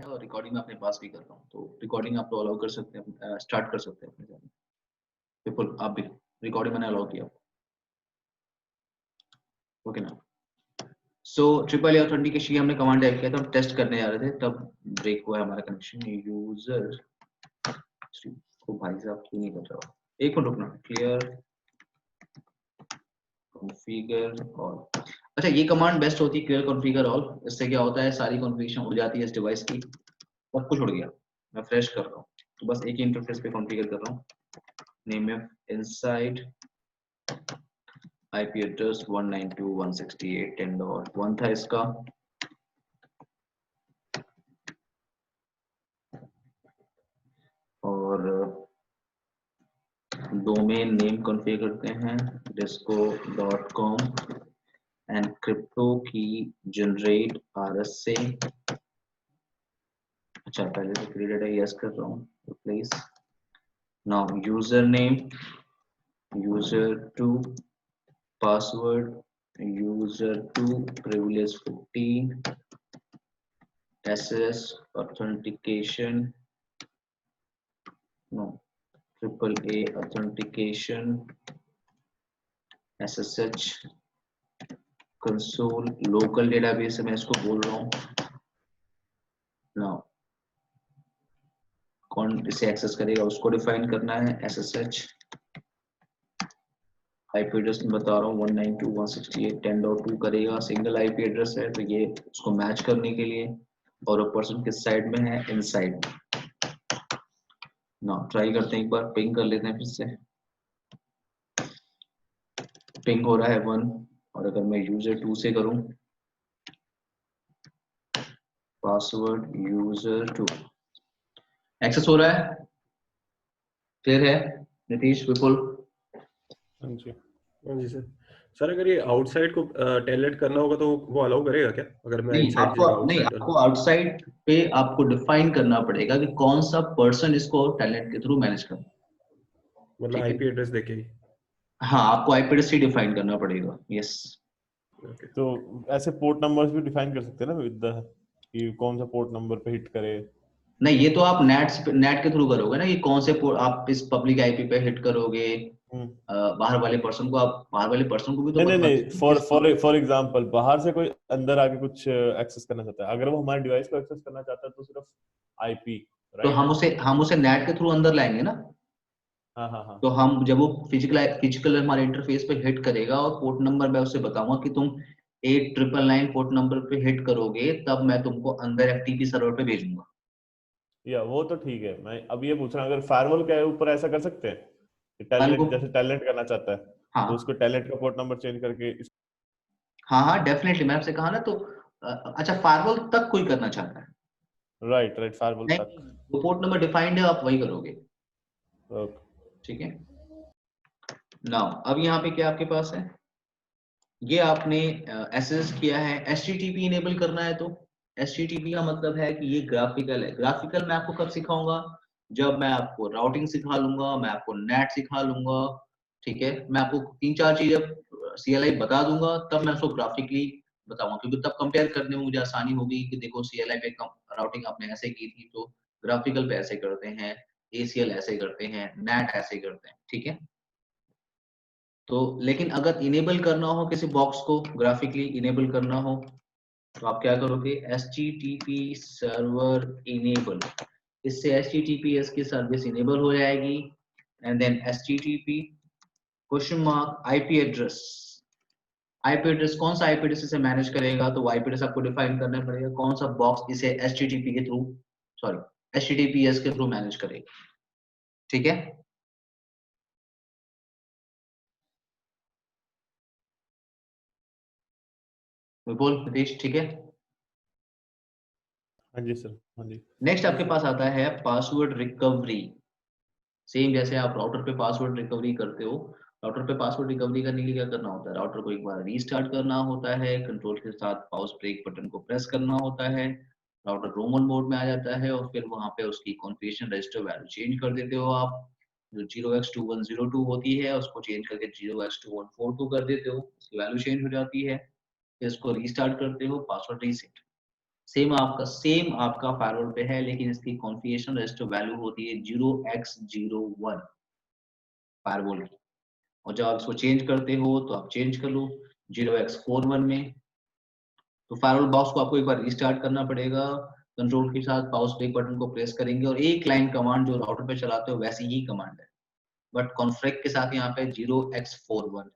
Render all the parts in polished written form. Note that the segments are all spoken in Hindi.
है और रिकॉर्डिंग मैं अपने पास भी कर रहा हूँ, तो रिकॉर्डिंग आप तो अलाउ कर सकते हैं, स्टार्ट कर सकते हैं अपने साथ। बिल्कुल आप भी रिकॉर्डिंग मैंने अलाउ किया, ओके ना। सो ट्रिपल ऑथेंटिकेशन हमने कमांड टाइप किया था, हम टेस्ट करने जा रहे थे, तब ब्रेक हुआ हमारा कनेक्शन। यूजर को भाई साहब क्यों नहीं कर रहा, एक मिनट रुकना। Clear configure all. अच्छा ये कमांड बेस्ट होती है, क्लियर कॉन्फ़िगर ऑल। इससे क्या होता है, सारी कॉन्फ़िगरेशन हो जाती है इस डिवाइस की, सब कुछ उड़ गया। मैं फ्रेश कर रहा हूँ, तो बस एक ही इंटरफेस पे कॉन्फ़िगर कर रहा हूँ। नेम है इनसाइड आईपी एड्रेस 192.168.10.1 था इसका, और डोमेन नेम कॉन्फ़िगर करते हैं disco.com एंड क्रिप्टो की जनरेट आरएस से। अच्छा पहले तो क्रिएटेड है, यस कर रहा हूँ, replace. Now user name user2 password user2 privilege 15 SS authentication no AAA authentication SSH console local database मैं इसको बोल रहा हूँ। नाउ कौन इसे एक्सेस करेगा उसको डिफाइन करना है, SSH आईपी एड्रेस में बता रहा हूँ 192.168.10.2 करेगा, सिंगल आईपी एड्रेस है तो ये उसको मैच करने के लिए, और पर्सन किस साइड में है, इनसाइड में। ना ट्राई करते हैं एक बार, पिंग कर लेते हैं फिर से। पिंग हो रहा है 1, और अगर मैं user2 से करूं पासवर्ड user2 एक्सेस हो रहा है, क्लियर है नीतीश विपुल? हाँ जी सर। सर अगर ये आउटसाइड को टेलनेट करना होगा तो वो अलाउ करेगा क्या, अगर मैं नहीं इनसाइड की आपको जगह नहीं, आउटसाइड आपको आउटसाइड पे आपको डिफाइन करना पड़ेगा कि कौन सा पर्सन इसको टैलेंट के थ्रू मैनेज करना, मतलब ठीक है? आईपी एड्रेस देके ही? हाँ आपको आईपी एड्रेस ही डिफाइन करना पड़ेगा, यस। ओके। तो ऐसे पोर्ट नंबर्स भी डिफाइन कर सकते हैं ना विद द, कि कौन सा पोर्ट नंबर पे हिट करे? नहीं ये तो आप नेट के थ्रू करोगे ना, कि कौन से आप इस पब्लिक आईपी पे हिट करोगे, बाहर वाले पर्सन को, आप बाहर वाले पर्सन को भी तो नहीं नहीं बता नहीं, फॉर एग्जांपल बाहर से कोई अंदर आके कुछ एक्सेस करना चाहता है, अगर वो हमारे डिवाइस को एक्सेस करना चाहता है तो सिर्फ आईपी, तो राइट? हम उसे नेट के थ्रू अंदर लाएंगे ना। हाँ हाँ हाँ। तो हम जब वो फिजिकल हमारे इंटरफेस पे हिट करेगा और पोर्ट नंबर मैं उसे बताऊंगा कि तुम 8999 पोर्ट नंबर पे हिट करोगे, तब मैं तुमको अंदर एफटीपी सर्वर पे भेजूंगा। या वो तो ठीक है, मैं अब ये पूछ रहा हूँ अगर फायरवॉल के ऊपर ऐसा कर सकते हैं कि मैंने को टैलेंट, जैसे टैलेंट करना चाहता है तो उसको हाँ टैलेंट का पोर्ट नंबर चेंज करके हाँ हाँ डेफिनेटली, मैंने आपसे कहा ना। तो अच्छा फायरवॉल तक कोई करना चाहता है? राइट राइट, फायरवॉल नहीं, तक। वो पोर्ट नंबर डिफाइंड है, आप वही करोगे, ओके। ठीक है। नाउ अब यहाँ पे क्या आपके पास है, ये आपने एसएस किया है, एचटीटीपी इनेबल करना है। तो एचटीटीपी का मतलब है कि ये ग्राफिकल है। ग्राफिकल मैं आपको कब सिखाऊंगा, जब मैं आपको राउटिंग सिखा लूंगा, मैं आपको नेट सिखा लूंगा, ठीक है। मैं आपको 3-4 चीजें सीएलआई बता दूंगा, तब मैं उसको ग्राफिकली बताऊंगा, क्योंकि तब कंपेयर करने में मुझे आसानी होगी कि देखो सीएलआई पे राउटिंग आपने ऐसे की थी, तो ग्राफिकल पे ऐसे करते हैं, एसीएल ऐसे करते हैं, नेट ऐसे करते हैं, ठीक है। तो लेकिन अगर इनेबल करना हो किसी बॉक्स को, ग्राफिकली इनेबल करना हो, तो आप क्या करोगे, http सर्वर इनेबल। इससे https की सर्विस इनेबल हो जाएगी, and then http question mark IP address. IP address कौन सा आईपी एड्रेस इसे मैनेज करेगा, तो आईपी एड्रेस आपको डिफाइन करना पड़ेगा, कौन सा बॉक्स इसे http के थ्रू, सॉरी https के थ्रू मैनेज करेगा, ठीक है। विपुल नितीश ठीक है। हाँ जी सर, हाँ जी। नेक्स्ट आपके पास आता है पासवर्ड रिकवरी। सेम जैसे आप राउटर पे पासवर्ड रिकवरी करते हो, राउटर पे पासवर्ड रिकवरी करने के लिए क्या करना होता है, राउटर को एक बार रीस्टार्ट करना होता है, कंट्रोल के साथ पाउस ब्रेक बटन को प्रेस करना होता है, राउटर रोमन मोड में आ जाता है, और फिर वहां पे उसकी कॉन्फ़िगरेशन रजिस्टर वैल्यू चेंज कर देते हो आप। जो 0x2102 होती है उसको चेंज करके 0x2142 कर देते हो, उसकी वैल्यू चेंज हो जाती है। फिर इसको रीस्टार्ट करते हो, पासवर्ड रीसेट। सेम आपका फायरवॉल पे है, लेकिन इसकी कॉन्फ़िगरेशन रजिस्टर वैल्यू होती है 0x01 फायरवॉल की। और जब आप इसको चेंज करते हो तो आप चेंज कर लो 0x41 में। तो फायरवॉल बॉक्स को आपको एक बार रिस्टार्ट करना पड़ेगा, कंट्रोल के साथ माउस पे एक बटन को प्रेस करेंगे और एक लाइन कमांड जो राउटर पे चलाते हो वैसी ही कमांड है, बट कॉन्फ्रेक के साथ यहाँ पे 0x41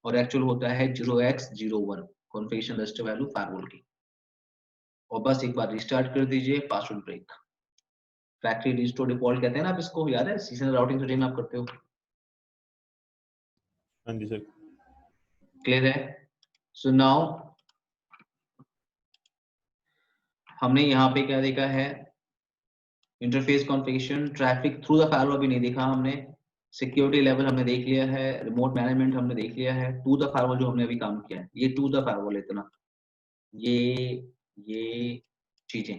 और एक्चुअल होता है 0x01 configuration register value firewall की। और बस एक बार रिस्टार्ट कर दीजिए, password break, factory restore default कहते हैं ना आप इसको, याद है सीजनल राउटिंग रूटीन आप करते हो। हाँ जी सर। क्लियर है? सो नाउ हमने यहाँ पे क्या देखा है, interface configuration, traffic through the firewall भी नहीं देखा हमने, सिक्योरिटी लेवल हमने देख लिया है, रिमोट मैनेजमेंट हमने देख लिया है, टू द फायरवॉल जो हमने अभी काम किया है, ये टू द फायरवॉल इतना, ये चीजें।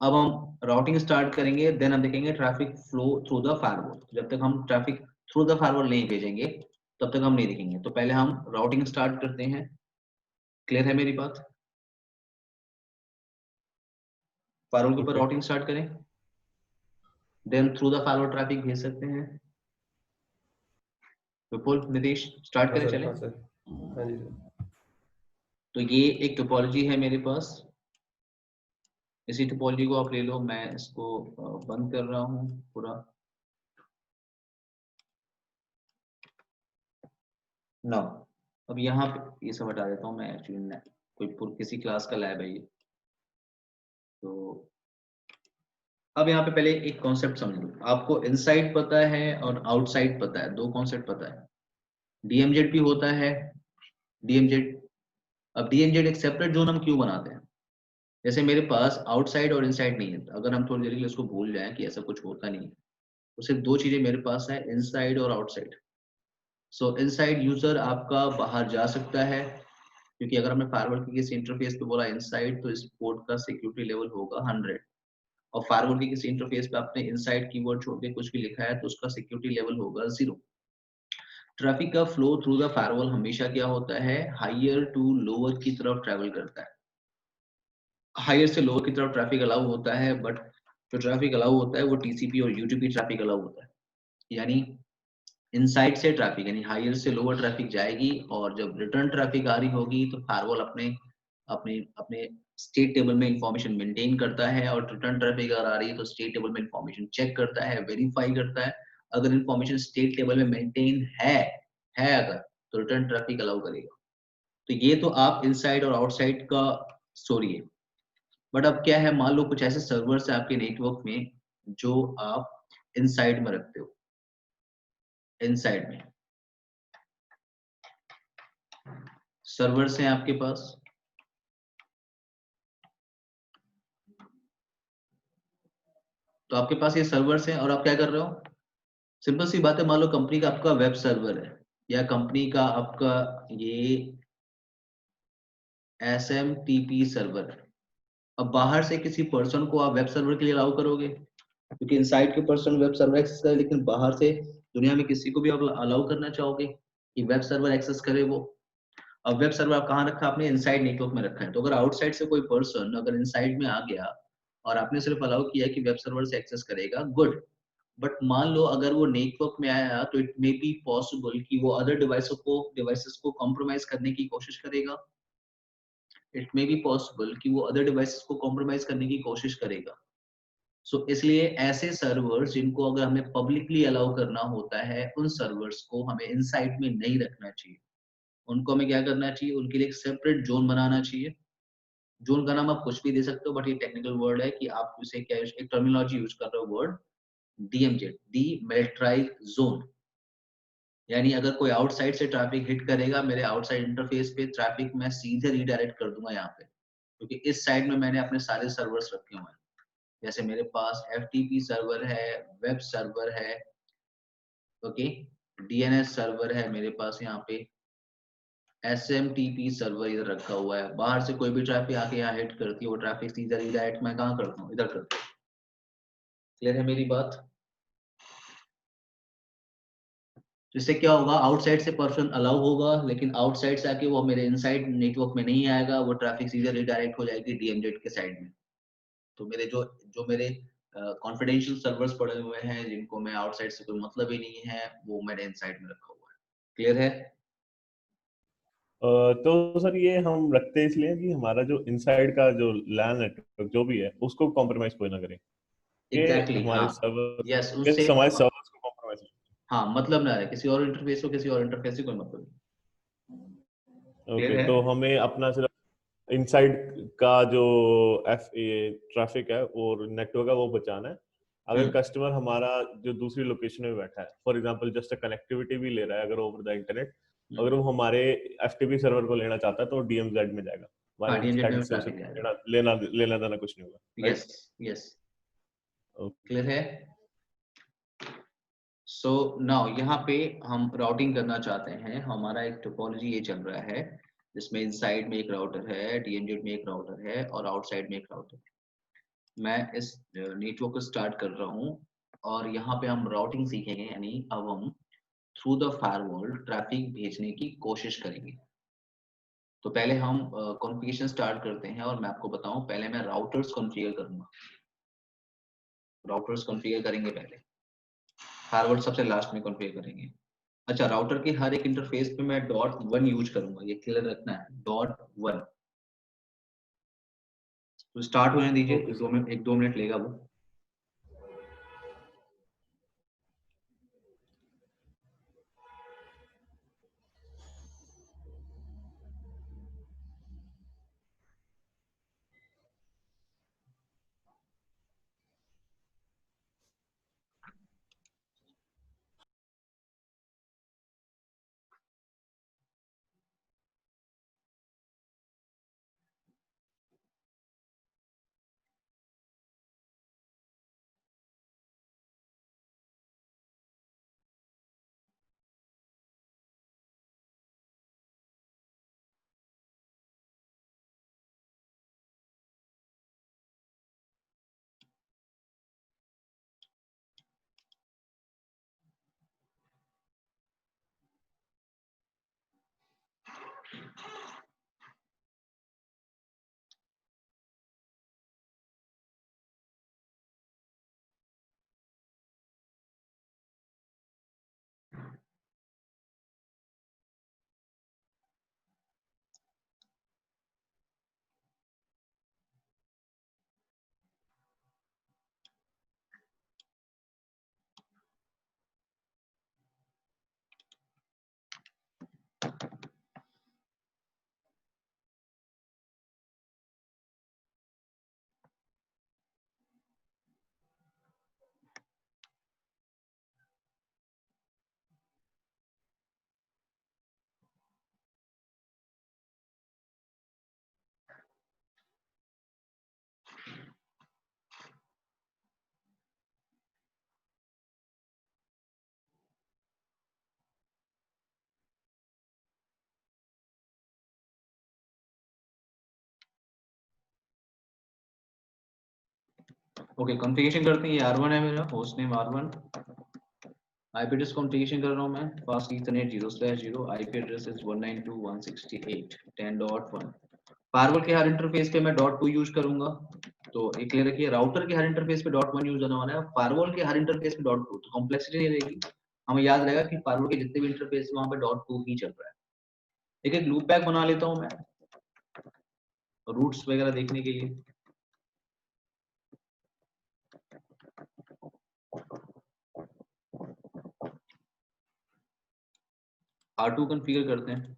अब हम राउटिंग स्टार्ट करेंगे, देन हम देखेंगे traffic flow through the firewall. जब तक हम ट्रैफिक थ्रू द फायरवॉल नहीं भेजेंगे तब तक हम नहीं देखेंगे। तो पहले हम राउटिंग स्टार्ट करते हैं। क्लियर है मेरी बात? फायरवॉल के ऊपर ओके। राउटिंग स्टार्ट करें, then through the firewall traffic भेज सकते हैं। विपुल, नितेश, स्टार्ट हाँ करें सर, चले। हाँ सर, हाँ जी सर। तो ये एक टोपोलॉजी है मेरे पास, इसी टोपोलॉजी को आप ले लो, मैं इसको बंद कर रहा हूँ पूरा। ना, अब यहाँ पे ये सब हटा देता हूँ मैं, एक्चुअली कोई किसी क्लास का लैब है ये। तो अब यहाँ पे पहले एक कॉन्सेप्ट समझ लो, आपको इनसाइड पता है और आउटसाइड पता है, दो कॉन्सेप्ट पता है। डीएमजेड भी होता है, डीएमजेड। अब डीएमजेड एक सेपरेट जोन हम क्यों बनाते हैं? जैसे मेरे पास आउटसाइड और इनसाइड नहीं है, अगर हम थोड़ी देर के लिए उसको भूल जाएं कि ऐसा कुछ होता नहीं है, तो सिर्फ दो चीजें मेरे पास है, इनसाइड और आउटसाइड। सो इनसाइड यूजर आपका बाहर जा सकता है, क्योंकि अगर हमने फायरवॉल के किसी इंटरफेस पे बोला इनसाइड, तो इस पोर्ट का सिक्योरिटी लेवल होगा 100। और फायरवॉल के किसी इंटरफेस पे आपने इनसाइड कीवर्ड छोड़ के कुछ भी लिखा है तो उसका सिक्योरिटी लेवल होगा 0। ट्रैफिक का फ्लो थ्रू द फायरवॉल हमेशा क्या होता है, हायर टू लोअर की तरफ ट्रैवल करता है। हायर से लोअर की तरफ ट्रैफिक अलाउ होता है, बट जो ट्रैफिक अलाउ होता है वो टीसीपी और यूडीपी ट्रैफिक अलाउ होता है। यानी इनसाइड से ट्रैफिक, यानी हायर से लोअर ट्रैफिक जाएगी, और जब रिटर्न ट्रैफिक आ रही होगी तो फायरवॉल अपने अपने अपने स्टेट टेबल में इंफॉर्मेशन मेंटेन करता है, और रिटर्न ट्रैफिक अगर आ रही है तो स्टेट टेबल में इंफॉर्मेशन चेक करता है, वेरीफाई करता है। अगर इंफॉर्मेशन स्टेट टेबल में मेंटेन है अगर, तो रिटर्न ट्रैफिक अलाउ करेगा। तो ये तो आप इनसाइड और आउटसाइड का स्टोरी है। बट अब क्या है, मान लो कुछ ऐसे सर्वर्स है आपके नेटवर्क में जो आप इनसाइड में रखते हो, इनसाइड में सर्वर्स हैं आपके पास। तो आपके पास ये सर्वर्स हैं और आप क्या कर रहे हो, सिंपल सी बात है, मान लो कंपनी का आपका वेब सर्वर है, या कंपनी का आपका ये SMTP सर्वर है। अब बाहर से किसी पर्सन को आप वेब सर्वर के लिए अलाउ करोगे, क्योंकि इनसाइड के पर्सन वेब सर्वर एक्सेस करे, लेकिन बाहर से दुनिया में किसी को भी आप अलाउ करना चाहोगे कि वेब सर्वर एक्सेस करे वो। अब वेब सर्वर आप कहाँ रखा है, आपने इनसाइड नेटवर्क में रखा है। तो अगर आउटसाइड से कोई पर्सन अगर इनसाइड में आ गया और आपने सिर्फ अलाउ किया कि वेब सर्वर से एक्सेस करेगा, गुड। बट मान लो अगर वो नेटवर्क में आया तो इट मे बी पॉसिबल कि वो अदर डिवाइसेस को कॉम्प्रोमाइज करने की कोशिश करेगा। इट मे बी पॉसिबल कि वो अदर डिवाइसेस को कॉम्प्रोमाइज करने की कोशिश करेगा। सो इसलिए ऐसे सर्वर्स जिनको अगर हमें पब्लिकली अलाउ करना होता है, उन सर्वर्स को हमें इनसाइड में नहीं रखना चाहिए। उनको हमें क्या करना चाहिए, उनके लिए एक सेपरेट जोन बनाना चाहिए। जोन का नाम आप कुछ भी दे सकते हो, बट ये टेक्निकल वर्ड है कि आप उसे क्या, एक टर्मिनोलॉजी यूज कर रहे हो, वर्ड डीएमजेड, डीमिलिटराइज्ड जोन। यानी अगर कोई आउटसाइड से ट्रैफिक हिट करेगा मेरे आउटसाइड इंटरफेस पे, ट्रैफिक मैं सीधे रीडायरेक्ट कर दूंगा यहाँ पे, क्योंकि इस साइड में मैंने अपने सारे सर्वर्स रखे हुए हैं। जैसे मेरे पास FTP सर्वर है, वेब सर्वर है, ओके, DNS सर्वर है मेरे पास, यहाँ पे SMTP सर्वर इधर रखा हुआ है। बाहर से कोई भी ट्रैफिक आके यहाँ हिट करती है, वो ट्रैफिक सीधा रीडायरेक्ट मैं कहाँ करता हूँ, इधर करता हूँ। क्लियर है मेरी बात? जिससे क्या होगा, आउटसाइड से पर्सन अलाउ होगा, लेकिन आउटसाइड से आके वो मेरे इनसाइड नेटवर्क में नहीं आएगा, वो ट्रैफिक सीधे रिडायरेक्ट हो जाएगी डीएमजेड के साइड में। तो मेरे जो जो मेरे कॉन्फिडेंशियल सर्वर्स पड़े हुए हैं, जिनको मैं आउटसाइड से कोई मतलब ही नहीं है, वो मेरे इनसाइड में रखा हुआ है। क्लियर है? तो सर ये हम रखते हैं इसलिए कि हमारा जो इनसाइड का जो लैन नेटवर्क जो भी है उसको कॉम्प्रोमाइज कोई ना करे, कि एग्जैक्टली हमारे हाँ, सर्वर यस, के उससे हमारे सर्वर्स को कॉम्प्रोमाइज। हाँ मतलब ना रहे, किसी और इंटरफेस हो, किसी और इंटरफेस से कोई मतलब नहीं। क्लियर ओके, है? तो हमें अपना सिर्फ इनसाइड का जो एफ ट्रैफिक है और नेटवर्क है वो बचाना है। अगर हम्म कस्टमर हमारा जो दूसरी लोकेशन में बैठा है, फॉर एग्जांपल जस्ट कनेक्टिविटी भी ले रहा है अगर ओवर द इंटरनेट, अगर वो हमारे एफटीपी सर्वर को लेना चाहता है तो डीएमजेड में जाएगा, हाँ, हमारे डीएमजेड में इंसाइड से उसे ट्रैफिक जाएगा। लेना देना कुछ नहीं होगा, yes, right? Yes, okay. Clear है? सो नाउ यहाँ पे हम राउटिंग करना चाहते हैं, हमारा एक टोपोलॉजी ये चल रहा है जिसमें इनसाइड में एक राउटर है, डीएमजेड में एक राउटर है और आउटसाइड में एक राउटर है। मैं इस नेटवर्क को स्टार्ट कर रहा हूँ और यहाँ पे हम राउटिंग सीखेंगे, यानी अब हम थ्रू द फायरवॉल ट्रैफिक भेजने की कोशिश करेंगे। तो पहले हम कॉन्फ़िगरेशन स्टार्ट करते हैं और मैं आपको बताऊं, पहले मैं राउटर्स कॉन्फ़िगर करूंगा। राउटर्स कॉन्फ़िगर करेंगे पहले, फायरवॉल सबसे लास्ट में कॉन्फ़िगर करेंगे। अच्छा, राउटर के हर एक इंटरफेस पे मैं .1 यूज करूंगा, ये क्लियर रखना है, .1। तो स्टार्ट होने दीजिए, ओके सर। एक दो मिनट लेगा वो। ओके, कॉन्फ़िगरेशन करते हैं। ये R1 है मेरा, host name R1। IP address configuration कर रहा हूँ मैं, fast Ethernet 0/0, IP address is 192.168.10.1। Firewall के हर इंटरफेस पे मैं .2 यूज करूंगा। तो एक क्लियर रखिए, राउटर के हर इंटरफेस पे .1 यूज होने वाला है, फायरवॉल के हर इंटरफेस पे .2। तो कॉम्प्लेक्सिटी नहीं रहेगी, हमें याद रहेगा कि फायरवॉल के जितने भी इंटरफेस वहां पे .2 ही चल रहा है। एक लूप बैक बना लेता हूं मैं रूट्स वगैरह देखने के लिए। R2 कॉन्फ़िगर करते हैं।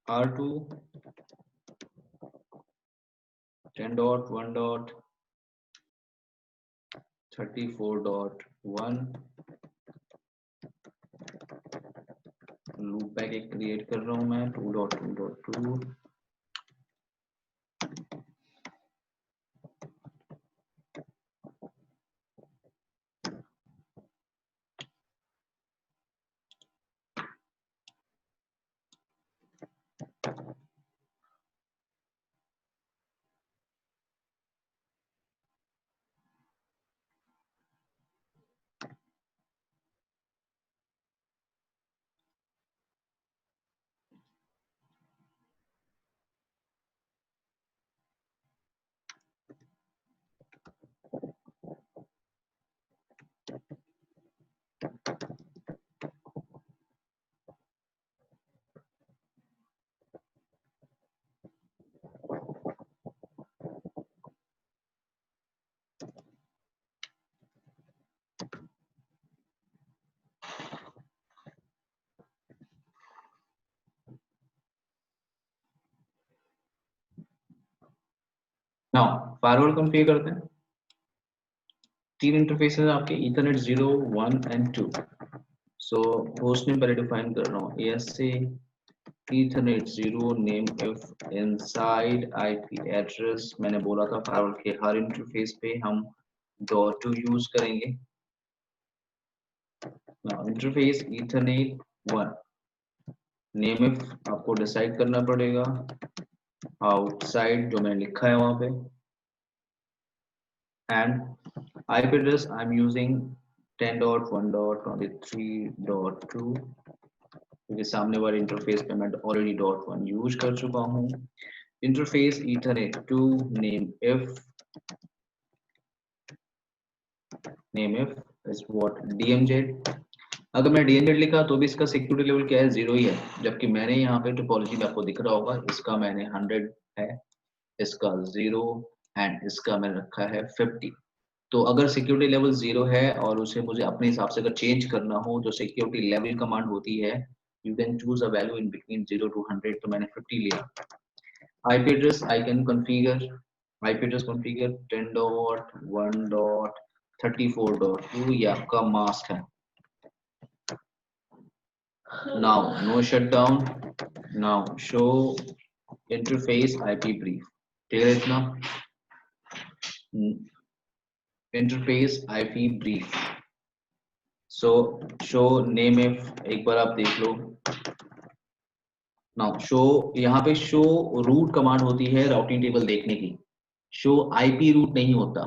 R2 10.1.34.1 लूप बैक एक क्रिएट कर रहा हूं मैं 2.2.2 नाउ फायरवॉल कॉन्फ़िगर करते हैं। 3 इंटरफेसेस आपके Ethernet 0 1 and 2। So host name पहले डिफाइन कर रहा हूँ ASA Ethernet 0 name if inside IP address. मैंने बोला था फायरवॉल के हर इंटरफेस पे हम .2 यूज करेंगे। Now interface Ethernet 1 name if आपको डिसाइड करना पड़ेगा आउटसाइड जो मैंने लिखा है वहां पे and IP address I'm using 10.1.23.2 क्योंकि सामने वाले इंटरफेस पे मैं ऑलरेडी .1 यूज कर चुका हूँ। Interface Ethernet 2 name if is what DMZ। अगर मैं DMZ लिखा तो भी इसका सिक्योरिटी लेवल क्या है 0 ही है, जबकि मैंने यहाँ पे टोपोलॉजी में आपको दिख रहा होगा इसका मैंने 100 है, इसका 0 एंड इसका मैंने रखा है 50। तो अगर सिक्योरिटी लेवल 0 है और उसे मुझे अपने हिसाब से अगर चेंज करना हो जो सिक्योरिटी लेवल कमांड होती है you can choose a value in between 0 to 100। तो मैंने 50 लिया। IP address I can configure IP address configure 10.1.34.2 ये आपका मास्क है। Now no shutdown, now show interface IP brief. ठीक है इतना interface IP brief. So show name if एक बार आप देख लो। नाउ शो यहाँ पे शो रूट कमांड होती है राउटिंग टेबल देखने की, शो IP रूट नहीं होता।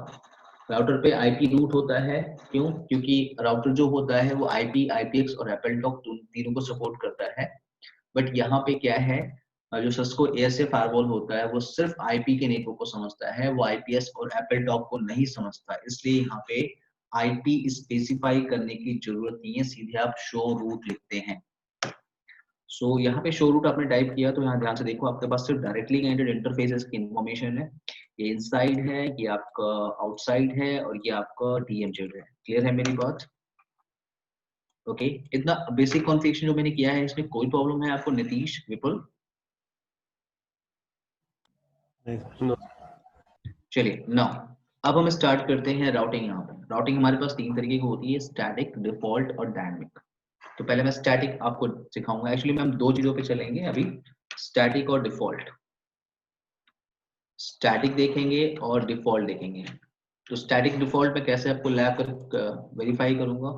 राउटर पे IP रूट होता है, क्यों? क्योंकि राउटर जो होता है वो IP IPX और एपलटॉक तीनों को सपोर्ट करता है। बट यहाँ पे क्या है जो सिस्को ASA फायरवॉल होता है वो सिर्फ IP के नेटवर्क को समझता है, वो IPS और एपलटॉक को नहीं समझता। इसलिए यहाँ पे IP स्पेसिफाई करने की जरूरत नहीं है, सीधे आप शो रूट लिखते हैं। सो यहाँ पे शो रूट आपने टाइप किया तो यहाँ ध्यान से देखो आपके पास सिर्फ डायरेक्टली कनेक्टेड इंटरफेसेस की इंफॉर्मेशन है। ये इनसाइड है, ये आपका आउटसाइड है और ये आपका DMZ है। क्लियर है मेरी बात? ओके इतना बेसिक कॉन्फ़िगरेशन जो मैंने किया है इसमें कोई प्रॉब्लम है आपको नीतीश विपुल? चलिए नाउ अब हम स्टार्ट करते हैं राउटिंग। यहाँ पे राउटिंग हमारे पास 3 तरीके की होती है, स्टैटिक, डिफॉल्ट और डायनामिक। तो पहले मैं स्टैटिक आपको सिखाऊंगा। एक्चुअली मैं हम 2 चीजों पे चलेंगे अभी, स्टैटिक और डिफॉल्ट। स्टैटिक देखेंगे और डिफॉल्ट देखेंगे। तो स्टैटिक डिफॉल्ट में कैसे आपको लैब कर वेरीफाई करूंगा।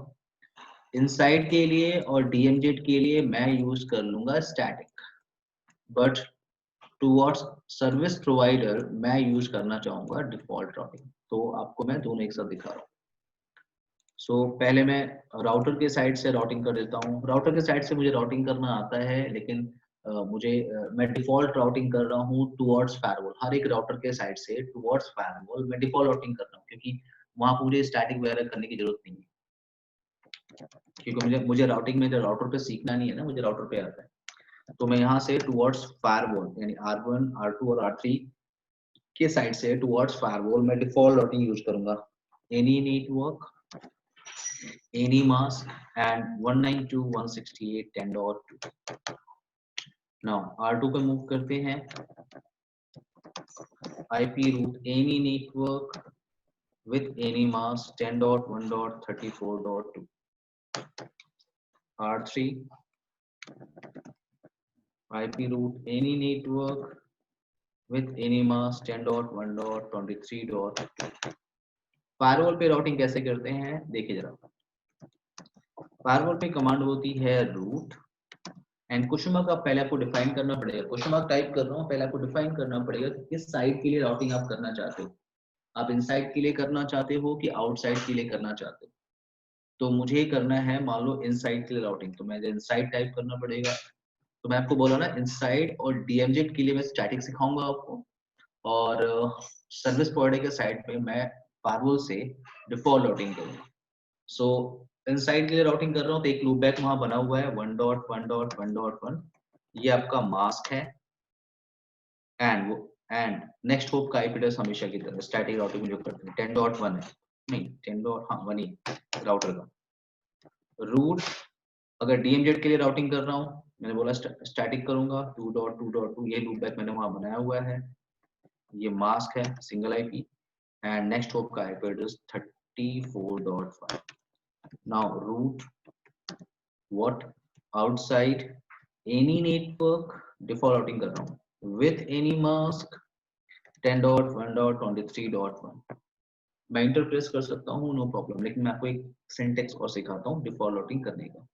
इनसाइड के लिए और DMZ के लिए मैं यूज कर लूंगा static, but towards service provider मैं यूज करना चाहूंगा डिफॉल्ट राउटिंग। तो आपको मैं दोनों एक साथ दिखा रहा हूँ। सो पहले मैं राउटर के साइड से राउटिंग कर देता हूँ। राउटर के साइड से मुझे राउटिंग करना आता है, लेकिन मैं डिफॉल्ट राउटिंग कर रहा हूँ टुवर्ड्स फायरवॉल। हर एक राउटर के साइड से टुवर्ड्स फायरवॉल मैं डिफॉल्ट राउटिंग कर रहा हूँ, क्योंकि वहां पूरे स्टैटिक वगैरह करने की जरूरत नहीं है। क्योंकि मुझे राउटिंग में राउटर पे सीखना नहीं है ना, मुझे राउटर पे आता है। तो मैं यहाँ से टुवर्ड्स फायरवॉल यानी R1 R2 और R3 के साइड से टुवर्ड्स फायरवॉल मैं डिफॉल्ट राउटिंग यूज करूंगा। Any network, any mask and 192.168.10.2। Now R2 पे मूव करते हैं। IP route any network with any mask 10.1.34.2. R3 IP route any network with any mask 10.1.23.2. Firewall पे राउटिंग कैसे करते हैं देखिए जरा। फायरवॉल पे कमांड होती है रूट एंड क्वेश्चन मार्क आप पहले आपको डिफाइन करना पड़ेगा। क्वेश्चन मार्क टाइप कर रहा हूँ, पहले आपको डिफाइन करना पड़ेगा कि किस साइड के लिए राउटिंग आप करना चाहते हो। आप इनसाइड के लिए करना चाहते हो कि आउटसाइड के लिए करना चाहते हो। तो मुझे करना है मान लो इनसाइड के लिए राउटिंग, तो मैं इनसाइड टाइप करना पड़ेगा। तो मैं आपको बोला ना इनसाइड और डीएमजेड के लिए मैं स्टैटिक सिखाऊंगा आपको, और सर्विस प्रोवाइडर के साइड पे मैं फायरवॉल से डिफॉल्ट राउटिंग करूंगा। सो इनसाइड के लिए राउटिंग कर रहा हूँ तो एक लूपबैक वहां बना हुआ है 1.1.1.1, ये आपका मास्क है एंड नेक्स्ट होप का आईपी एड्रेस हमेशा की तरह स्टैटिक राउटिंग जो करते हैं 10.1 है, नहीं 10.1 ही राउटर का रूट। अगर डीएमजेड के लिए राउटिंग कर रहा हूँ मैंने बोला स्टैटिक करूंगा 2.2.2, ये लूपबैक मैंने वहां बनाया हुआ है। ये मास्क है single IP and next hop का IP address 34.5। Now route what outside any network default routing कर रहा हूँ विथ एनी मास्क 10.1.23.1। मैं इंटर प्रेस कर सकता हूँ नो प्रॉब्लम, लेकिन मैं आपको एक सिंटेक्स और सिखाता हूँ डिफॉल्ट राउटिंग करने का।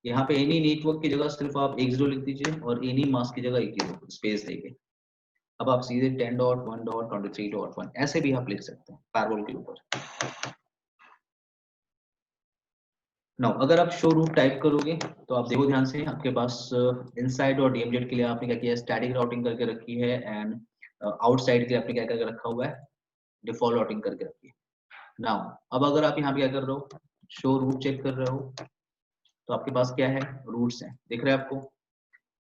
यहाँ पे एनी नेटवर्क की जगह सिर्फ आप 10 लिख दीजिए और एनी मास्क की जगह 1 स्पेस देंगे। अब आप सीधे 10.1.23.1 ऐसे भी आप लिख सकते हैं फायरवॉल के ऊपर। नाउ अगर आप शो रूट टाइप करोगे तो आप देखो ध्यान से, आपके पास इनसाइड और डीएमजेड के लिए आपने क्या किया स्टैटिक राउटिंग करके रखी है एंड आउटसाइड के लिए आपने क्या करके रखा हुआ है डिफॉल्ट राउटिंग करके रखी है। नाउ अब अगर आप यहाँ पे क्या कर रहे हो शो रूट चेक कर रहे हो तो आपके पास क्या है रूट्स हैं, दिख रहे हैं आपको।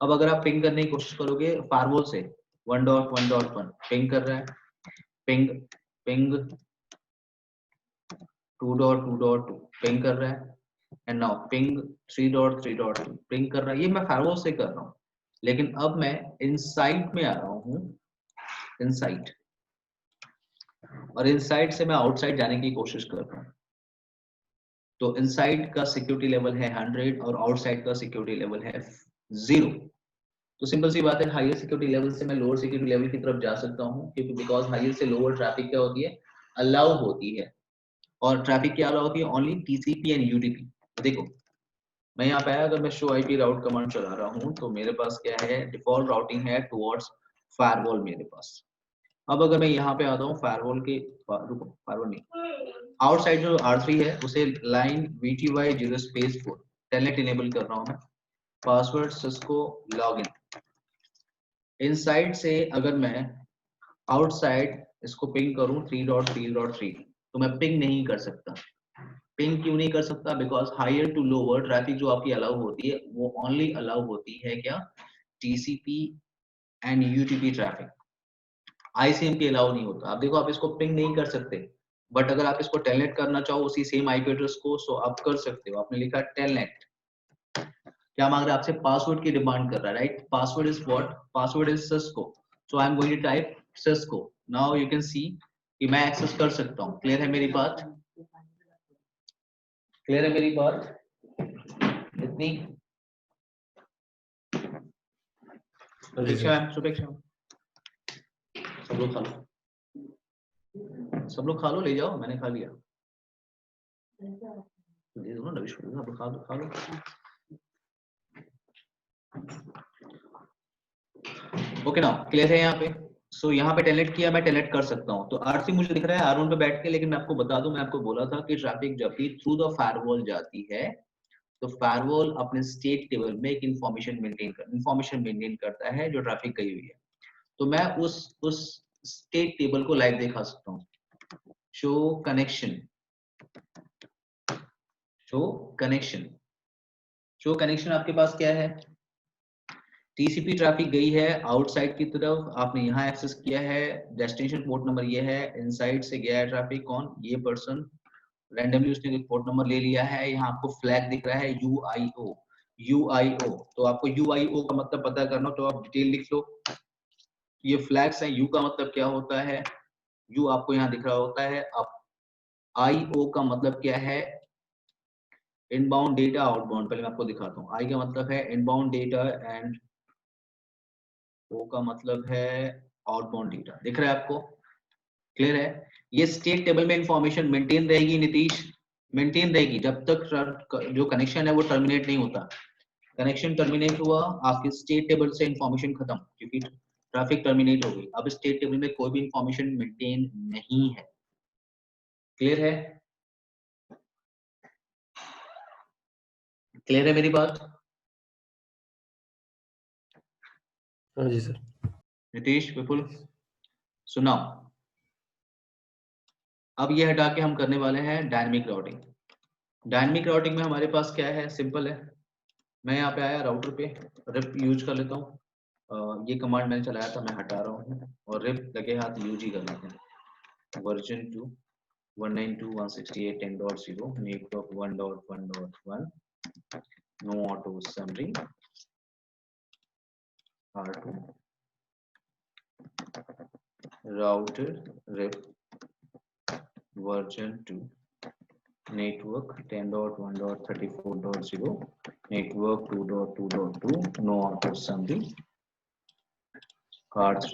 अब अगर आप पिंग करने की कोशिश करोगे फायरवॉल से 1.1.1 पिंग कर रहा है, पिंग पिंग 2.2.2 पिंग कर रहा है एंड नाउ पिंग 3.3.2 पिंग कर रहा है। ये मैं फायरवॉल से कर रहा हूँ, लेकिन अब मैं इनसाइड में आ रहा हूँ, इनसाइड, और इनसाइड से मैं आउटसाइड जाने की कोशिश कर रहा हूँ। तो इनसाइड का सिक्योरिटी लेवल है 100 और आउटसाइड का सिक्योरिटी लेवल है 0। तो सिंपल सी बात है हायर सिक्योरिटी लेवल से मैं लोअर सिक्योरिटी लेवल की तरफ जा सकता हूँ, क्योंकि बिकॉज हायर से लोअर ट्रैफिक क्या होती है अलाउ होती है, और ट्रैफिक क्या अलाउ होती है ओनली टीसीपी एंड यूडीपी। देखो मैं यहाँ पे आया, अगर मैं शो आईपी राउट कमांड चला रहा हूँ तो मेरे पास क्या है डिफॉल्ट राउटिंग है टुवर्ड्स फायरवॉल मेरे पास। अब अगर मैं यहाँ पे आता हूँ फायरवॉल के फायरवॉल नहीं आउटसाइड जो R3 है उसे line VTY 0 space 4 telnet enable कर रहा हूँ मैं, पासवर्ड सिस्को लॉगिन। इनसाइड से अगर मैं आउटसाइड इसको पिंग करूं 3.3.3 तो मैं पिंग नहीं कर सकता। पिंग क्यों नहीं कर सकता? Because higher to lower traffic जो आपकी अलाउ होती है वो ओनली अलाउ होती है क्या TCP and UTP traffic, ICMP allow नहीं होता। आप देखो आप इसको पिंग नहीं कर सकते, बट अगर आप इसको टेलनेट करना चाहो उसी सेम आईपी एड्रेस को सो आप कर सकते हो। आपने लिखा टेलनेट, क्या मांग रहा है आपसे पासवर्ड की डिमांड कर रहा है right. Password is what, password is Cisco, so I am going to type Cisco. Now you can see कि मैं एक्सेस कर सकता हूं। क्लियर है मेरी बात? क्लियर है मेरी बात इतनी? सुपेक्षा सब लोग खा लो, सब लोग खा लो, ले जाओ, मैंने खा लिया, दे दो ना रविश को, सब लोग खा लो खा लो। ओके नाउ क्लियर है यहाँ पे। सो यहाँ पे टेलनेट किया, मैं टेलनेट कर सकता हूँ। तो R3 मुझे दिख रहा है R1 पे बैठ के, लेकिन मैं आपको बता दूं, मैं आपको बोला था कि ट्रैफिक जब भी थ्रू द फायरवॉल जाती है तो फायरवॉल अपने स्टेट टेबल में एक इंफॉर्मेशन मेंटेन करता है जो ट्रैफिक गई हुई है। तो मैं उस स्टेट टेबल को लाइव दिखा सकता हूँ। Show connection, show connection, show connection आपके पास क्या है? TCP ट्रैफिक गई है आउटसाइड की तरफ, आपने यहाँ एक्सेस किया है, डेस्टिनेशन पोर्ट नंबर ये है, इनसाइड से गया है ट्रैफिक कौन, ये पर्सन, रैंडमली उसने पोर्ट नंबर ले लिया है। यहाँ आपको फ्लैग दिख रहा है UIO, तो आपको UIO का मतलब पता करना तो आप डिटेल लिख लो। ये फ्लैग्स हैं। यू का मतलब क्या होता है, यू आपको यहाँ दिख रहा होता है। अब IO का मतलब क्या है, इनबाउंड डेटा आउटबाउंड। पहले मैं आपको दिखाता हूँ। आई का मतलब है इनबाउंड डेटा एंड ओ का मतलब है आउटबाउंड डेटा। दिख रहा है आपको, क्लियर है। ये स्टेट टेबल में इंफॉर्मेशन मेंटेन रहेगी नीतीश, मेंटेन रहेगी जब तक जो कनेक्शन है वो टर्मिनेट नहीं होता। कनेक्शन टर्मिनेट हुआ, आपके स्टेट टेबल से इंफॉर्मेशन खत्म, क्योंकि ट्रैफिक टर्मिनेट हो गई। अब स्टेट टेबल में कोई भी इंफॉर्मेशन मेंटेन नहीं है। क्लियर है, क्लियर है मेरी बात? हाँ जी सर। नीतीश, विपुल, सुनाओ। अब ये हटा के हम करने वाले हैं डायनेमिक राउटिंग। डायनेमिक राउटिंग में हमारे पास क्या है, सिंपल है। मैं यहाँ पे आया राउटर पे, रिप यूज कर लेता हूँ। ये कमांड मैंने चलाया था, मैं हटा रहा हूँ और रिप लगे हाथ यूज ही कर लेते हैं। Version 2 192.168.10.0 network 1.1.1 no auto summary R2 router rip version 2 network 10.1.34.0 network 2.2.2 no auto summary R3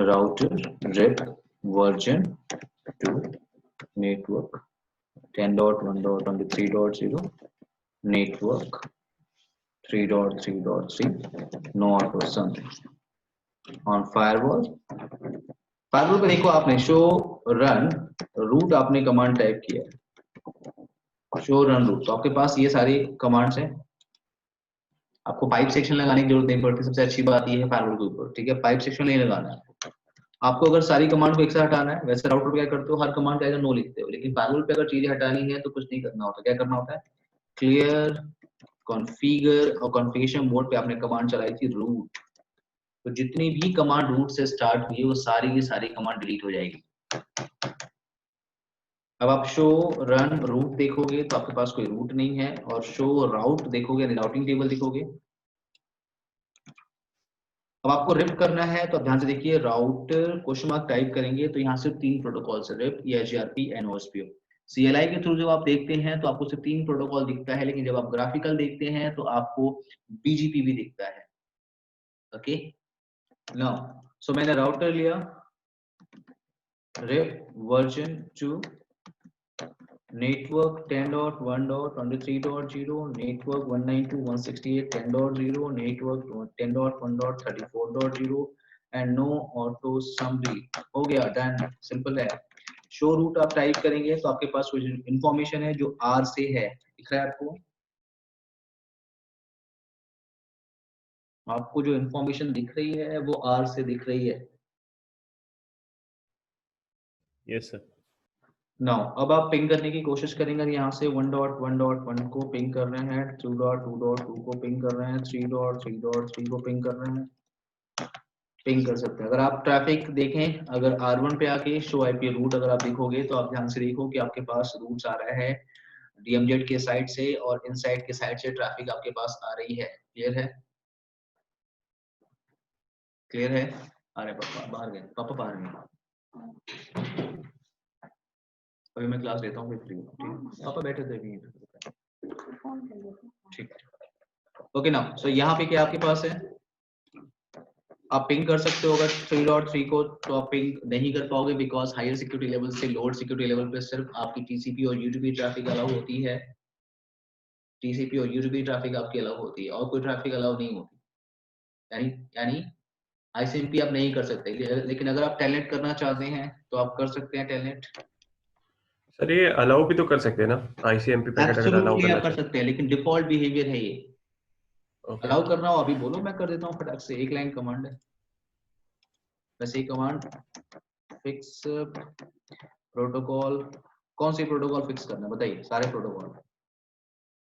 router rep version 2 network 10.1.23.0 network 3.3.3 no auto summary on firewall पे देखो आपने शो रन रूट आपने कमांड टाइप किया, शो रन रूट। तो आपके पास ये सारी कमांड्स हैं। आपको पाइप सेक्शन लगाने की जरूरत नहीं पड़ती, सबसे अच्छी बात ये है फायरवॉल के ऊपर, ठीक है। पाइप सेक्शन नहीं लगाना है आपको। अगर सारी कमांड को एक साथ हटाना है, वैसे राउटर पे क्या करते हो, हर कमांड का नो लिखते हो, लेकिन फायरवॉल पे अगर चीजें हटानी है तो कुछ नहीं करना होता। क्या करना होता है, क्लियर कॉन्फ़िगर और कॉन्फ़िगरेशन मोड पे आपने कमांड चलाई थी रूट, तो जितनी भी कमांड रूट से स्टार्ट हुई है वो सारी की सारी कमांड डिलीट हो जाएगी। अब आप शो रन रूट देखोगे तो आपके पास कोई रूट नहीं है, और शो राउट देखोगे, राउटिंग टेबल देखोगे। अब आपको रिप करना है तो आप ध्यान से देखिए, राउटर क्वेश्चन मार्क टाइप करेंगे तो यहाँ सिर्फ 3 प्रोटोकॉल है, rip, EIGRP and OSPF। CLI के थ्रू जब आप देखते हैं तो आपको सिर्फ 3 प्रोटोकॉल दिखता है, लेकिन जब आप ग्राफिकल देखते हैं तो आपको BGP भी दिखता है। ओके, नाउ सो मैंने राउटर लिया, rib version 2 network 10.1.23.0 network 192.168.10.0 network 10.1.34.0 and no auto summary। हो गया, डन, सिंपल है। शो रूट आप टाइप करेंगे तो आपके पास कुछ इंफॉर्मेशन है जो R से है, दिख रहा है आपको? आपको जो इंफॉर्मेशन दिख रही है वो R से दिख रही है। Yes sir. नाउ अब आप पिंग करने की कोशिश करेंगे, यहाँ से 1.1.1 को पिंग कर रहे हैं, 2.2.2 को पिंग कर रहे हैं, 3.3.3 को पिंग कर रहे हैं, पिंग कर सकते हैं। अगर आप ट्रैफिक देखें, अगर R1 पे आके शो IP रूट अगर आप देखोगे तो आप ध्यान से देखो कि आपके पास रूट्स आ रहा है DMZ के साइड से और इनसाइड के साइड से ट्रैफिक आपके पास आ रही है। क्लियर है, क्लियर है? अरे पापा बाहर गए, पापा बाहर गए, अभी मैं क्लास लेता हूँ फिर फ्री हूँ, ठीक है? पापा बैठे थे अभी, ठीक है। ओके ना, सो यहाँ पे क्या आपके पास है, आप पिंग कर सकते हो। अगर 3.3 को तो आप पिंग नहीं कर पाओगे, बिकॉज हायर सिक्योरिटी लेवल से लोअर सिक्योरिटी लेवल पे सिर्फ आपकी TCP और UDP ट्रैफिक अलाउ होती है। TCP और UDP ट्रैफिक आपकी अलाउ होती है, और कोई ट्रैफिक अलाउ नहीं होती। यानी ICMP आप नहीं कर सकते, लेकिन अगर आप टेलनेट करना चाहते हैं तो आप कर सकते हैं टेलनेट। सर ये अलाउ भी तो कर सकते हैं ना, ICMP पैकेट अगर अलाउ एब्सोल्युटली करना आप कर चाहे। सकते हैं, लेकिन डिफॉल्ट बिहेवियर है ये। ओके। अलाउ करना हो अभी बोलो, मैं कर देता हूँ फटाक से, एक लाइन कमांड है वैसे ही। कमांड फिक्स प्रोटोकॉल, कौन सी प्रोटोकॉल फिक्स करना है बताइए, सारे प्रोटोकॉल।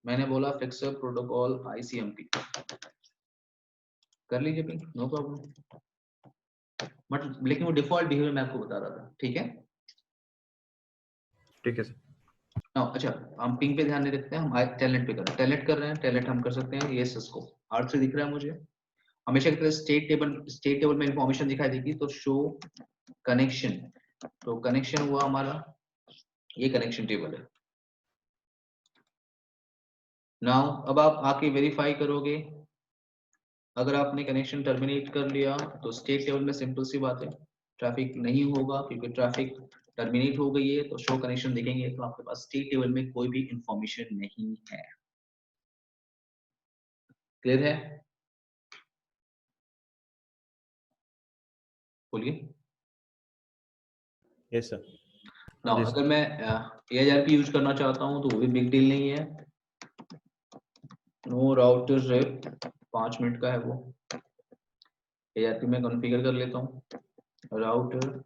मैंने बोला फिक्स प्रोटोकॉल ICMP, कर लीजिए पिंग, नो प्रॉब्लम। बट लेकिन वो डिफॉल्ट बिहेवियर मैं आपको बता रहा था, ठीक है? ठीक है सर। अच्छा हम पिंग पे ध्यान नहीं रखते हैं, हम टेलनेट पे कर रहे हैं, टेलनेट कर रहे हैं, टेलनेट हम कर सकते हैं, ये सिस्को R3 दिख रहा है मुझे। हमेशा की तरह स्टेट टेबल में इंफॉर्मेशन दिखाई देगी, तो शो कनेक्शन, तो कनेक्शन हुआ हमारा, ये कनेक्शन टेबल है। नाउ अब आप आके वेरीफाई करोगे, अगर आपने कनेक्शन टर्मिनेट कर लिया तो स्टेट टेबल में सिंपल सी बात है ट्रैफिक नहीं होगा, क्योंकि ट्रैफिक टर्मिनेट हो गई है, तो शो कनेक्शन देखेंगे तो आपके पास स्टेट टेबल में कोई भी इंफॉर्मेशन नहीं है। क्लियर है? बोलिए। Yes sir. नाउ अगर मैं ARP यूज करना चाहता हूं तो वो भी बिग डील नहीं है। नो राउटर रिप 5 मिनट का है वो। ARP में कॉन्फ़िगर कर लेता हूं राउटर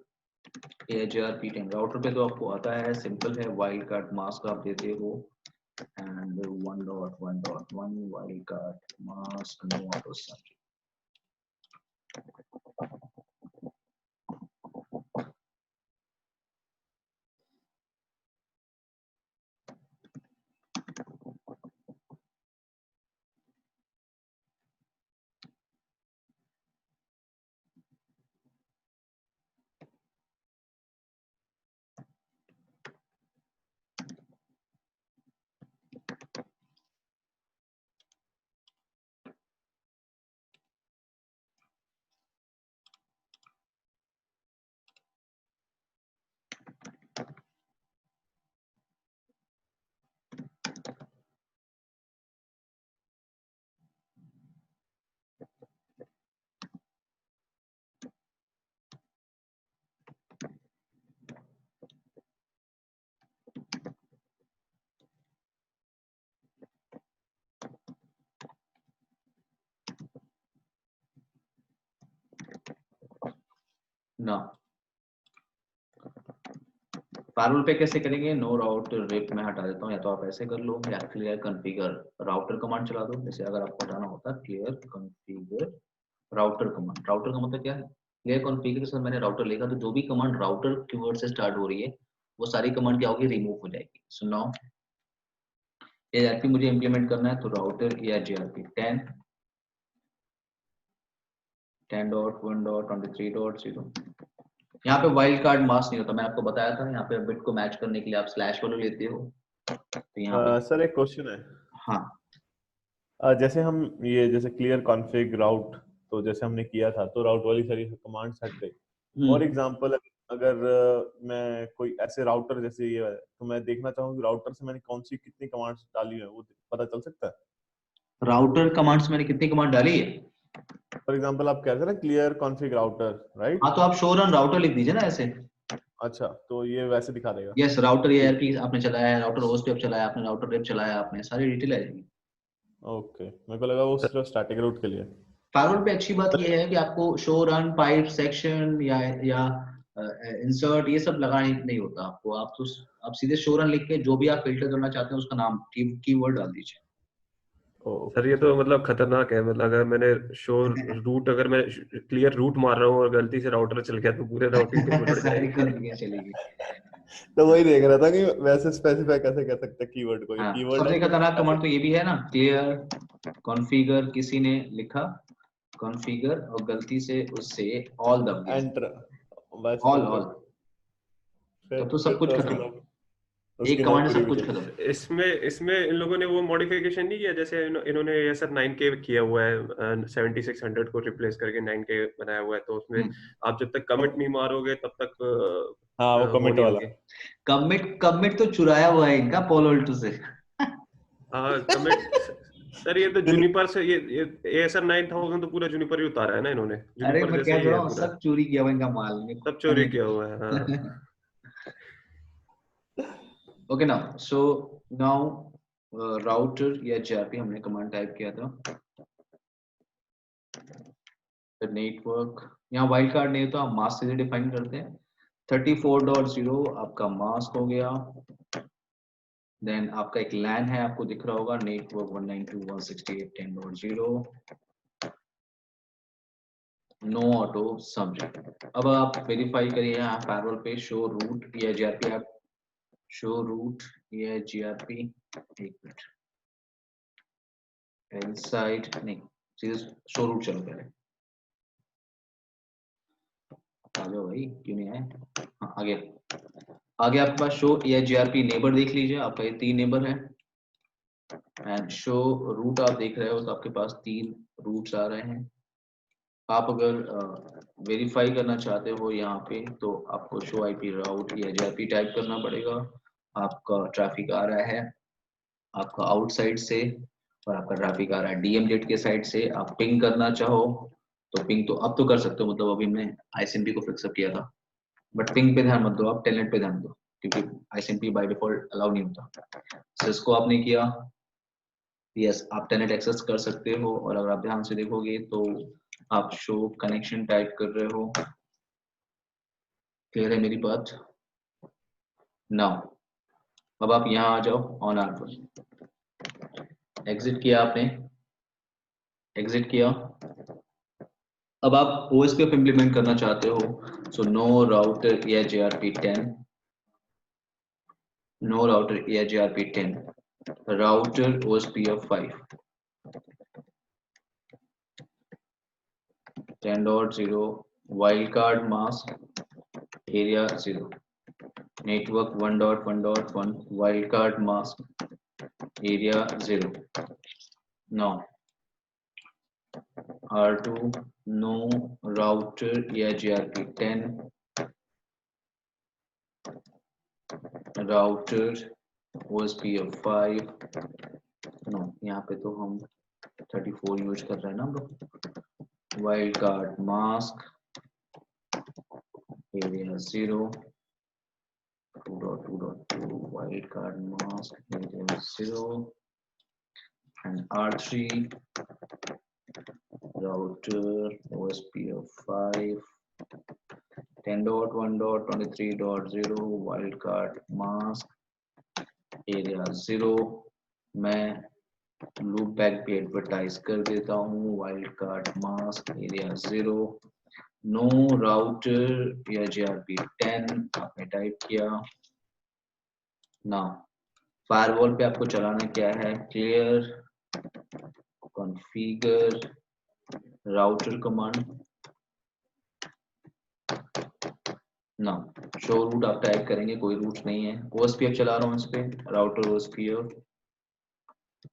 ARP 10। राउटर पे तो आपको आता है, सिंपल है, वाइल्ड कार्ड मास्क आप देते हो and 1.1.1 wildcard mask no auto subject. ना फायरवॉल पे कैसे करेंगे? नो राउटर रिप में हटा देता हूँ, या तो आप ऐसे कर लो या क्लियर कॉन्फ़िगर राउटर कमांड चला दो। जैसे अगर आपको हटाना होता है clear configure router command, router का मतलब क्या है? क्लियर कॉन्फ़िगर से मैंने राउटर लिखा तो जो भी कमांड राउटर कीवर्ड से स्टार्ट हो रही है वो सारी कमांड क्या होगी? रिमूव हो जाएगी। सो नाउ ARP मुझे इंप्लीमेंट करना है, तो राउटर ARP 10.1.23.0। यहाँ पे वाइल्ड कार्ड मास्क नहीं होता, मैं आपको बताया था। यहाँ पे बिट को मैच करने के लिए आप स्लैश वालों लेते हो, तो यहाँ पे सर एक क्वेश्चन है। हाँ जैसे हम ये जैसे क्लियर कॉन्फिग राउट, तो जैसे हमने किया था तो राउट वाली सारी कमांड्स हट गई। फॉर एग्जांपल अगर मैं कोई ऐसे राउटर जैसे ये है, तो मैं देखना चाहूँ कि राउटर से मैंने कौन सी कितनी कमांड्स डाली है, वो पता चल सकता है? राउटर कमांड्स मैंने कितनी कमांड डाली है? फॉर एग्जांपल आप कह रहे थे ना क्लियर कॉन्फिग राउटर, राइट? हाँ तो आप शो रन राउटर लिख दीजिए ना ऐसे। अच्छा, तो ये वैसे दिखा देगा? यस, राउटर ठीक, ARP आपने चलाया है, राउटर होस्ट वेब चलाया आपने, राउटर वेब चलाया आपने, सारी डिटेल आ जाएगी। ओके, मेरे को लगा वो सिर्फ स्टैटिक रूट के लिए। फायरवॉल पे अच्छी बात ये है कि आपको शो रन पाइप सेक्शन या इंसर्ट ये सब लगाना नहीं होता आपको। आप सीधे शो रन लिख के जो भी आप फिल्टर करना चाहते हैं उसका नाम कीवर्ड डाल दीजिए। सर ये तो मतलब खतरनाक है। मतलब अगर मैंने शो रूट, अगर मैं क्लियर रूट मार रहा हूँ और गलती से राउटर चल गया तो पूरे राउटिंग टेबल उड़ सारी जाएगी। कॉन्फ़िगर चलेगी। तो वही देख रहा था कि वैसे स्पेसिफाई कैसे कर सकते हैं कीवर्ड को, ये हाँ, कीवर्ड है सबसे कि खतरनाक ऐसे। कमांड तो ये भी है ना, क्लियर कॉन्फ़िगर, किसी ने लिखा कॉन्फ़िगर और गलती से उससे ऑल दब गया, एंटर, बस ऑल फिर ऑल, तब तो सब फिर कुछ तो खत्म। उसकी एक कमांड से नौकरी सब भी कुछ गई। खत्म। इसमें इसमें इन लोगों ने वो मॉडिफिकेशन नहीं किया, जैसे इन्होंने ये सर 9K किया हुआ है, 7600 को रिप्लेस करके 9K बनाया हुआ है, तो उसमें आप जब तक कमिट नहीं मारोगे तब तक हाँ, वो वो कमिट नहीं वाला। होगी। कमिट तो चुराया हुआ है इनका पोल ऑल्टो से। हाँ कमिट। सर ये तो फिर जूनिपर से ये सर 9000 तो पूरा जूनिपर ही उतारा है ना इन्होंने, अरे जूनिपर मैं जैसे कह ही तो है रहा हूँ पूरा, सब चोरी किया हुआ इनका माल, मेरे को सब पता चोरी नहीं किया हुआ है। हाँ था। ओके ना, सो नाउ राउटर या JRP हमने कमांड टाइप किया था, फिर नेटवर्क, यहाँ वाइल्ड कार्ड नहीं होता, हम मास्क से डिफाइन करते हैं। 34.0 आपका मास्क हो गया। देन आपका एक लैन है, आपको दिख रहा होगा नेटवर्क 192.168.10.0, नो ऑटो सब्जेक्ट। अब आप वेरीफाई करिए यहाँ फायरवॉल पे शो रूट या JRP आप शो रूट, ये है जीआरपी, एक मिनट, एल साइड नहीं, सीधे शो रूट चलो पहले, आ जाओ भाई, क्यों नहीं आए। हाँ आगे आपके पास शो या जीआरपी नेबर देख लीजिए, आपका ये 3 नेबर है, एंड शो रूट आप देख रहे हो तो आपके पास 3 रूट्स आ रहे हैं। आप अगर वेरीफाई करना चाहते हो यहाँ पे तो आपको शो आईपी राउट या जीआरपी टाइप करना पड़ेगा। आपका ट्रैफिक आ रहा है आपका आउटसाइड से और आपका ट्रैफिक आ रहा है डीएम गेट के साइड से। आप पिंग करना चाहो तो पिंग तो अब तो कर सकते हो, मतलब अभी मैं आईएसएमपी को फिक्स अप किया था, बट पिंग पे ध्यान मत दो, आप टेलनेट पे ध्यान दो क्योंकि आईएसएमपी बाय डिफॉल्ट अलाउ नहीं होता। सिस्को आपने किया, यस आप टेलनेट एक्सेस कर सकते हो, और अगर आप ध्यान से देखोगे तो आप शो कनेक्शन टाइप कर रहे हो। क्लियर है मेरी बात? नाउ अब आप यहाँ आ जाओ ऑन आर पर, एग्जिट किया आपने, एग्जिट किया। अब आप ओएसपीएफ इंप्लीमेंट करना चाहते हो, सो नो राउटर या JRP10, नो राउटर या JRP10, router OSPF 5, 10.0 wildcard mask area 0, network 1.1.1 wildcard mask area 0. Now R2 no router या JRP10, राउटर OSPF 5, नो यहाँ पे तो हम 34 यूज कर रहे हैं ना bro. Wild card mask area 0, 2.2.2 wild card mask area 0, and R3 router OSPF 5, 10.1.23.0 wildcard mask area 0। मैं लूप बैक पे एडवर्टाइज कर देता हूँ wildcard mask area 0, no router या JRP10 आपने टाइप किया। ना फायरवॉल पे आपको चलाना क्या है, क्लियर कॉन्फ़िगर राउटर कमांड। ना शो रूट आप टाइप करेंगे, कोई रूट नहीं है, OSPF चला रहा हूँ इस पे, राउटर OSPF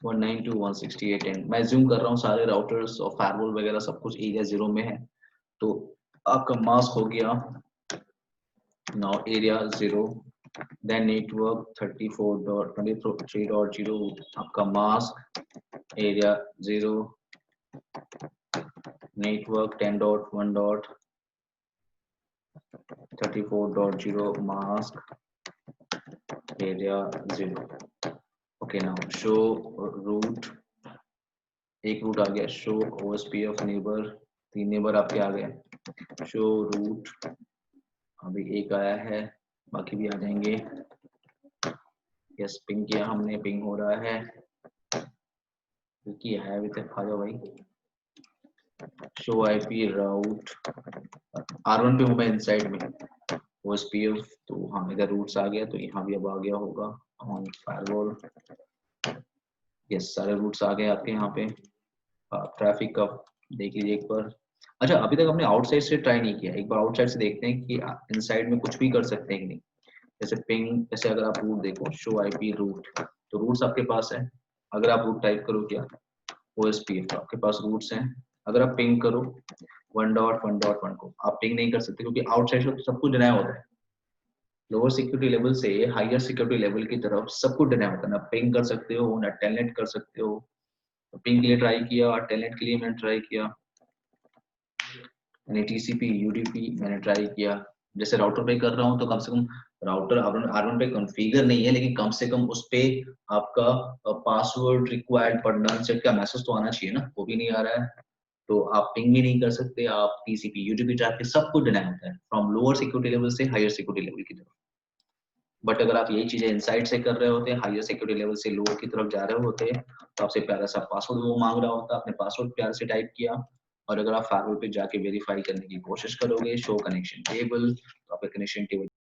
192.168 मैं जूम कर रहा हूँ, सारे राउटर्स और फायरवॉल वगैरह सब कुछ एरिया 0 में है, तो आपका मास्क हो गया नाउ एरिया 0, देन नेटवर्क 34.23.0 आपका mask area 0, network 10.1.34.0 mask area 0। Okay now show route, एक रूट आ गया, शो OSPF नेबर, 3 नेबर आपके आ गए, शो रूट अभी एक आया है, बाकी भी आ जाएंगे। यस पिंग किया हमने, पिंग हो रहा है, किया है अभी तक, आ जाओ भाई। शो आईपी राउट R1 पे हूँ मैं इनसाइड में OSPF, तो हाँ इधर रूट्स आ गया, तो यहाँ भी अब आ गया होगा ऑन फायरवॉल। यस सारे रूट्स आ गए आपके यहाँ पे। ट्रैफिक का देख लीजिए एक बार। अच्छा अभी तक हमने आउटसाइड से ट्राई नहीं किया, एक बार आउटसाइड से देखते हैं कि इनसाइड में कुछ भी कर सकते हैं कि नहीं। जैसे पिंग, जैसे अगर आप रूट देखो शो आईपी रूट, तो रूट्स आपके पास है, अगर आप रूट टाइप करो क्या OSPF तो आपके पास रूट्स हैं। अगर आप पिंग करो 1.1.1 को, आप पिंग नहीं कर सकते क्योंकि आउटसाइड से सब कुछ डिनाई होता है, लोअर सिक्योरिटी लेवल से हायर सिक्योरिटी लेवल की तरफ सब कुछ डिनाई होता है, ना पिंग कर सकते हो ना टेलनेट कर सकते हो। तो पिंग के लिए ट्राई किया, टेलनेट के लिए मैंने ट्राई किया, मैंने TCP UDP मैंने ट्राई किया। जैसे राउटर पे कर रहा हूँ तो कम से कम राउटर R1 पे कॉन्फ़िगर नहीं है, लेकिन कम से कम उस पे आपका पासवर्ड रिक्वायर्ड पर नन सेट का मैसेज तो आना चाहिए ना, वो भी नहीं आ रहा है, तो आप पिंग भी नहीं कर सकते, आप TCP UDP ट्रैफिक सब कुछ डिनाई होता है फ्रॉम लोअर सिक्योरिटी लेवल से हायर सिक्योरिटी लेवल की तरफ। बट अगर आप यही चीजें इनसाइड से कर रहे होते हैं, हायर सिक्योरिटी लेवल से लोअर की तरफ जा रहे होते हैं, तो आपसे प्यारा सा पासवर्ड वो मांग रहा होता, आपने पासवर्ड प्यार से टाइप किया, और अगर आप फायरवॉल पे जाके वेरीफाई करने की कोशिश करोगे शो कनेक्शन टेबल, तो आपका कनेक्शन टेबल